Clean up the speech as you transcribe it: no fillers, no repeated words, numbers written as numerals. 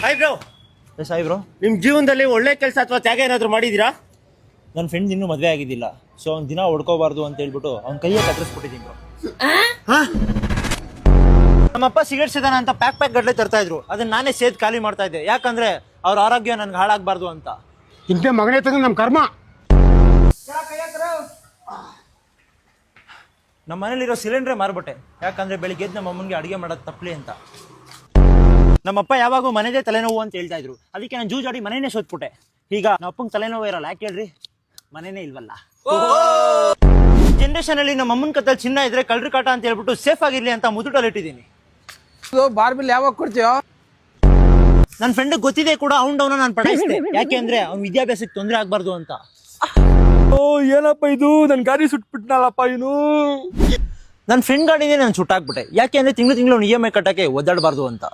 Hi bro. Sai bro, ನಿಮ್ಮ ಜೀವನದಲ್ಲಿ ಒಳ್ಳೆ ಕೆಲಸ ಅಥವಾ ತ್ಯಾಗ ಏನಾದರೂ ಮಾಡಿದ್ದೀರಾ? ನನ್ನ ಫ್ರೆಂಡ್ ಇನ್ನೂ ಮದುವೆ ಆಗಿದ್ದಿಲ್ಲ, ಸೊ ಅವ್ನು ದಿನ ಹೊಡ್ಕೋಬಾರ್ದು ಅಂತ ಹೇಳ್ಬಿಟ್ಟು ಅವ್ನ ಕೈಯೇ ಕತ್ತರಿಸ್ಬಿಟ್ಟಿದ್ದೀನಿ ಬ್ರೋ. ನಮ್ಮಪ್ಪ ಸಿಗರೇಟ್ ಸೇದಾನ ಅಂತ ಪ್ಯಾಕ್ ಗಟ್ಟಲೆ ತರ್ತಾ ಇದ್ರು, ಅದನ್ನ ನಾನೇ ಸೇದ್ ಖಾಲಿ ಮಾಡ್ತಾ ಇದ್ದೆ. ಯಾಕಂದ್ರೆ ಅವ್ರ ಆರೋಗ್ಯ ನನ್ಗೆ ಹಾಳಾಗಬಾರ್ದು ಅಂತ. ಇಂತೆ ಮಗನೇ ತಂದ್ರೆ ನಮ್ಮ ಕರ್ಮ. ನಮ್ಮ ಮನೇಲಿರೋ ಸಿಲಿಂಡ್ರೇ ಮಾರ್ಬಿಟ್ಟೆ, ಯಾಕಂದ್ರೆ ಬೆಳಿಗ್ಗೆ ಎದ್ದು ನಮ್ಮ ಅಮ್ಮನಿಗೆ ಅಡುಗೆ ಮಾಡೋದು ತಪ್ಪಲಿ ಅಂತ. ನಮ್ಮಪ್ಪ ಯಾವಾಗೂ ಮನೆದೇ ತಲೆನೋವು ಅಂತ ಹೇಳ್ತಾ ಇದ್ರು, ಅದಕ್ಕೆ ನಾನು ಜೂಜಾಡಿ ಮನೇನೆ ಸೋತ್ಬಿಟ್ಟೆ. ಈಗ ನಮ್ಮ ಅಪ್ಪಂಗೆ ತಲೆನೋವು ಇರಲ್ಲ, ಯಾಕೆ ಹೇಳ್ರಿ, ಮನೇನೇ ಇಲ್ವಲ್ಲ. ಜನರೇಷನ್ ಅಲ್ಲಿ ನಮ್ಮ ಅಮ್ಮನ ಕತ್ತಲ್ಲಿ ಚಿನ್ನ ಇದ್ರೆ ಕಳ್ರಿ ಕಾಟ ಅಂತ ಹೇಳ್ಬಿಟ್ಟು ಸೇಫ್ ಆಗಿರ್ಲಿ ಅಂತ ಮುದುಟಲ್ಲಿ ಇಟ್ಟಿದ್ದೀನಿ. ಬಾರ್ಬಿಲ್ ಯಾವಾಗ ಕೊಡ್ತೀಯೋ? ನನ್ನ ಫ್ರೆಂಡ್ ಗೊತ್ತಿದೆ ಕೂಡ ಅವ್ನ ನಾನು ಪಡಾಯಿಸಿದೆ, ಯಾಕೆ ಅಂದ್ರೆ ಅವ್ನ ವಿದ್ಯಾಭ್ಯಾಸಕ್ಕೆ ತೊಂದರೆ ಆಗ್ಬಾರ್ದು ಅಂತ. ಓ ಏನಪ್ಪ ಇದು, ನನ್ನ ಗಾಡಿ ಸುಟ್ಬಿಟ್ನಲ್ಲಪ್ಪ ಇವನು. ನನ್ನ ಫ್ರೆಂಡ್ ಗಾಡಿನೇ ನಾನು ಸುಟ್ಟಾಕ್ಬಿಟ್ಟೆ, ಯಾಕೆ ಅಂದ್ರೆ ತಿಂಗಳು ಅವ್ನು EMI ಕಟ್ಟಕ್ಕೆ ಒದ್ದಾಡಬಾರ್ದು ಅಂತ.